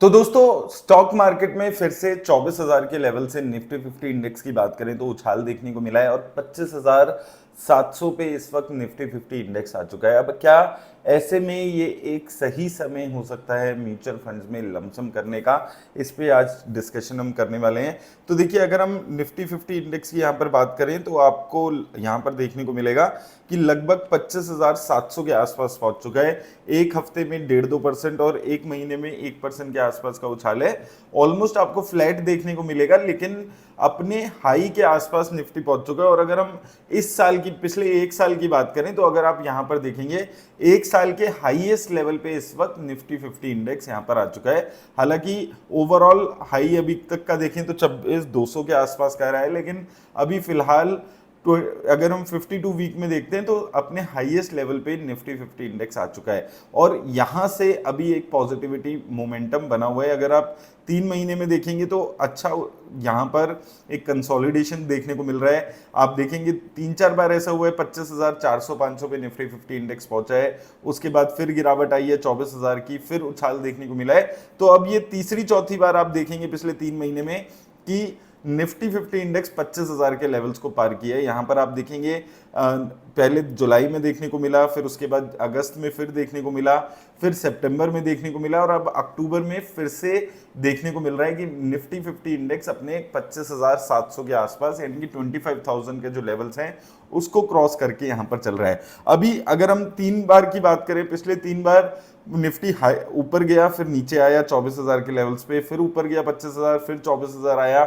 तो दोस्तों stock market में फिर से 24,000 के लेवल से निफ्टी 50 इंडेक्स की बात करें तो उछाल देखने को मिला है और 25,700 पे इस वक्त निफ्टी 50 इंडेक्स आ चुका है। अब क्या ऐसे में ये एक सही समय हो सकता है म्यूचुअल फंड्स में लमसम करने का? इस पे आज डिस्कशन हम करने वाले हैं। तो देखिए, अगर हम निफ्टी 50 इंडेक्स की यहाँ पर बात करें तो आपको यहाँ पर देखने को मिलेगा कि लगभग 25,700 के आसपास पहुंच चुका है। एक हफ्ते में 1.5-2% और एक महीने में 1% के आसपास का उछाल है। ऑलमोस्ट आपको फ्लैट देखने को मिलेगा, लेकिन अपने हाई के आसपास निफ्टी पहुंच चुका है। और अगर हम इस साल की, पिछले एक साल की बात करें तो अगर आप यहां पर देखेंगे, एक साल के हाईएस्ट लेवल पे इस वक्त निफ्टी 50 इंडेक्स यहां पर आ चुका है। हालांकि ओवरऑल हाई अभी तक का देखें तो 26,200 के आसपास का रहा है, लेकिन अभी फिलहाल तो अगर हम 52 वीक में देखते हैं तो अपने हाईएस्ट लेवल पे निफ्टी 50 इंडेक्स आ चुका है और यहां से अभी एक पॉजिटिविटी मोमेंटम बना हुआ है। अगर आप 3 महीने में देखेंगे तो अच्छा यहां पर एक कंसोलिडेशन देखने को मिल रहा है। आप देखेंगे 3-4 बार ऐसा हुआ है 25,400-500 पे निफ्टी 50 इंडेक्स पहुंचा है, उसके बाद फिर गिरावट आई है 24,000 की, फिर उछाल देखने को मिला है। तो अब ये तीसरी चौथी बार आप देखेंगे पिछले 3 महीने में कि निफ्टी 50 इंडेक्स 25,000 के लेवल्स को पार किया है। यहां पर आप देखेंगे पहले जुलाई में देखने को मिला, फिर उसके बाद अगस्त में फिर देखने को मिला, फिर सितंबर में देखने को मिला और अब अक्टूबर में फिर से देखने को मिल रहा है कि निफ्टी 50 इंडेक्स अपने 25,700 के आसपास यानी कि 25,000 के जो लेवल्स हैं उसको क्रॉस करके यहां पर चल रहा है। अभी अगर हम 3 बार की बात करें, पिछले 3 बार निफ्टी हाई ऊपर गया, फिर नीचे आया 24,000 के लेवल्स पे, फिर ऊपर गया 25,000, फिर 24,000 आया,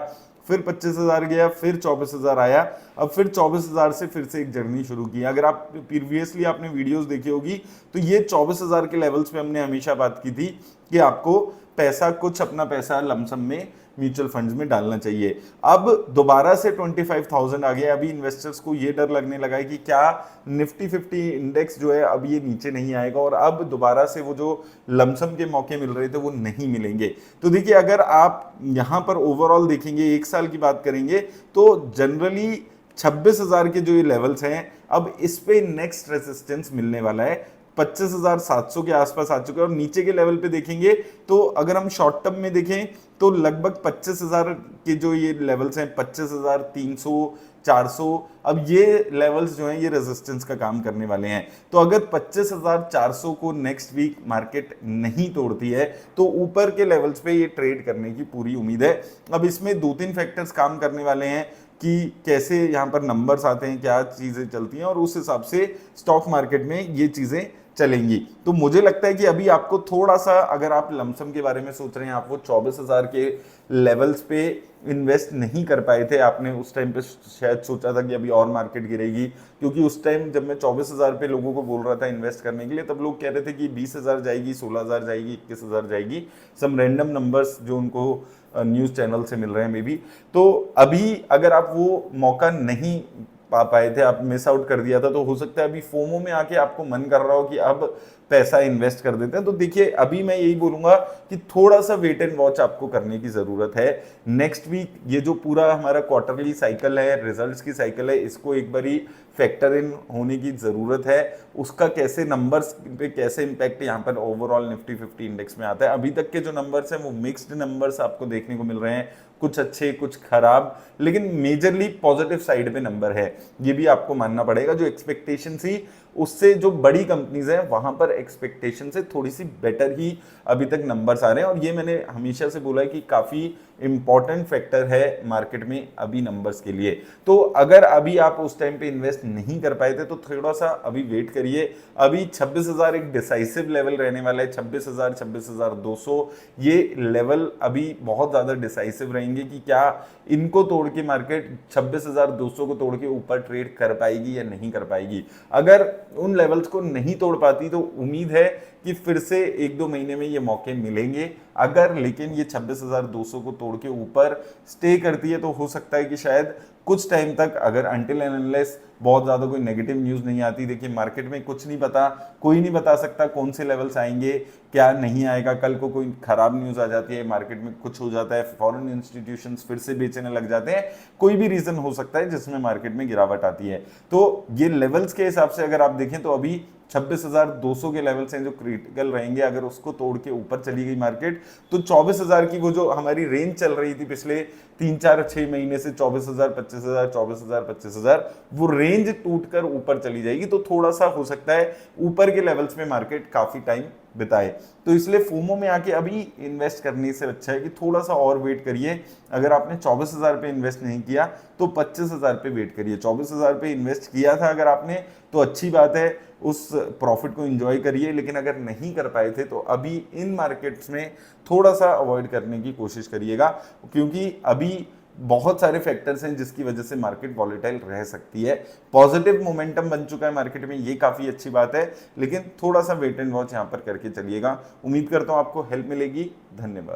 फिर 25,000 गया, फिर 24,000 आया, अब फिर 24,000 से फिर से एक जर्नी शुरू की। अगर आप प्रीवियसली आपने वीडियोस देखी होगी तो ये 24,000 के लेवल्स पे हमने हमेशा बात की थी कि आपको पैसा, कुछ अपना पैसा लमसम में म्यूचुअल फंड्स में डालना चाहिए। अब दोबारा से 25,000 आ गया। अभी इन्वेस्टर्स को ये डर लगने लगा है कि क्या निफ्टी 50 इंडेक्स जो है अब ये नीचे नहीं आएगा और अब दोबारा से वो जो लमसम के मौके मिल रहे थे वो नहीं मिलेंगे। तो देखिए, अगर आप यहां पर ओवरऑल देखेंगे, एक साल की बात करेंगे तो जनरली 26,000 के जो ये लेवल्स हैं, अब इस पे नेक्स्ट रेजिस्टेंस मिलने वाला है। 25,700 के आसपास आ चुके हैं और नीचे के लेवल पे देखेंगे तो अगर हम शॉर्ट टर्म में देखें तो लगभग 25,000 के जो ये लेवल्स हैं, 25,300, 400, अब ये लेवल्स जो हैं ये रेजिस्टेंस का काम करने वाले हैं। तो अगर 25,400 को नेक्स्ट वीक मार्केट नहीं तोड़ती है तो ऊपर के लेवल्स पे ये ट्रेड करने की पूरी उम्मीद है। अब इसमें 2-3 फैक्टर्स काम करने वाले हैं कि कैसे यहाँ पर नंबर्स आते हैं, क्या चीज़ें चलती हैं और उस हिसाब से स्टॉक मार्केट में ये चीज़ें चलेंगी। तो मुझे लगता है कि अभी आपको थोड़ा सा, अगर आप लमसम के बारे में सोच रहे हैं, आप वो 24,000 के लेवल्स पे इन्वेस्ट नहीं कर पाए थे, आपने उस टाइम पे शायद सोचा था कि अभी और मार्केट गिरेगी, क्योंकि उस टाइम जब मैं 24,000 पे लोगों को बोल रहा था इन्वेस्ट करने के लिए, तब लोग कह रहे थे कि 20,000 जाएगी, 16,000 जाएगी, 21,000 जाएगी, सम रैंडम नंबर्स जो उनको न्यूज़ चैनल से मिल रहे हैं मे बी। तो अभी अगर आप वो मौका नहीं पा पाए थे, आप मिस आउट कर दिया था, तो हो सकता है अभी फोमो में आके आपको मन कर रहा हो कि अब पैसा इन्वेस्ट कर देते हैं। तो देखिए, अभी मैं यही बोलूंगा कि थोड़ा सा वेट एंड वॉच आपको करने की जरूरत है। नेक्स्ट वीक ये जो पूरा हमारा क्वार्टरली साइकिल है, रिजल्ट्स की साइकिल है, इसको एक बारी फैक्टर इन होने की जरूरत है। उसका कैसे नंबर्स पे कैसे इंपैक्ट यहाँ पर ओवरऑल निफ्टी 50 इंडेक्स में आता है। अभी तक के जो नंबर्स हैं वो मिक्स्ड नंबर्स आपको देखने को मिल रहे हैं, कुछ अच्छे कुछ खराब, लेकिन मेजरली पॉजिटिव साइड पे नंबर है, ये भी आपको मानना पड़ेगा। जो एक्सपेक्टेशन थी उससे जो बड़ी कंपनीज हैं वहां पर एक्सपेक्टेशन से थोड़ी सी बेटर ही अभी तक नंबर्स आ रहे हैं और ये मैंने हमेशा से बोला है कि काफी इंपॉर्टेंट फैक्टर है मार्केट में अभी नंबर्स के लिए। तो अगर अभी आप उस टाइम पे इन्वेस्ट नहीं कर पाए थे तो थोड़ा सा अभी वेट करिए। अभी 26,000 एक डिसाइसिव लेवल रहने वाला है, 26,000, 26,200 ये लेवल अभी बहुत ज्यादा डिसाइसिव रहेंगे कि क्या इनको तोड़ के मार्केट 26,200 को तोड़ के ऊपर ट्रेड कर पाएगी या नहीं कर पाएगी। अगर उन लेवल्स को नहीं तोड़ पाती तो उम्मीद है कि फिर से 1-2 महीने में ये मौके मिलेंगे। अगर लेकिन ये 26,200 को तोड़ के ऊपर स्टे करती है तो हो सकता है कि शायद कुछ टाइम तक, अगर अनटिल एंड अनलेस बहुत ज्यादा कोई नेगेटिव न्यूज नहीं आती। देखिए, मार्केट में कुछ नहीं पता, कोई नहीं बता सकता कौन से लेवल्स आएंगे, क्या नहीं आएगा। कल को कोई खराब न्यूज आ जाती है, मार्केट में कुछ हो जाता है, फॉरेन इंस्टीट्यूशंस फिर से बेचने लग जाते हैं, कोई भी रीजन हो सकता है जिसमें मार्केट में गिरावट आती है। तो ये लेवल्स के हिसाब से अगर आप देखें तो अभी 26,200 के लेवल्स हैं जो क्रिटिकल रहेंगे, अगर उसको तोड़ के ऊपर चली गई मार्केट तो 24,000 की वो जो हमारी रेंज चल रही थी पिछले 3 4 6 महीने से 24,000 25,000 24,000 25,000, वो रेंज टूटकर ऊपर चली जाएगी। तो थोड़ा सा हो सकता है ऊपर के लेवल्स में मार्केट काफी टाइम बिताए। तो इसलिए फोमो में आके अभी इन्वेस्ट करने से अच्छा है कि थोड़ा सा और वेट करिए। अगर आपने 24,000 पे इन्वेस्ट नहीं किया तो 25,000 पे वेट करिए। 24,000 पे इन्वेस्ट किया था अगर आपने तो अच्छी बात है, उस प्रॉफिट को एंजॉय करिए। लेकिन अगर नहीं कर पाए थे तो अभी इन मार्केट्स में थोड़ा सा अवॉइड करने की कोशिश करिएगा, क्योंकि अभी बहुत सारे फैक्टर्स हैं जिसकी वजह से मार्केट वॉलेटाइल रह सकती है। पॉजिटिव मोमेंटम बन चुका है मार्केट में, ये काफी अच्छी बात है, लेकिन थोड़ा सा वेट एंड वॉच यहाँ पर करके चलिएगा। उम्मीद करता हूँ आपको हेल्प मिलेगी। धन्यवाद।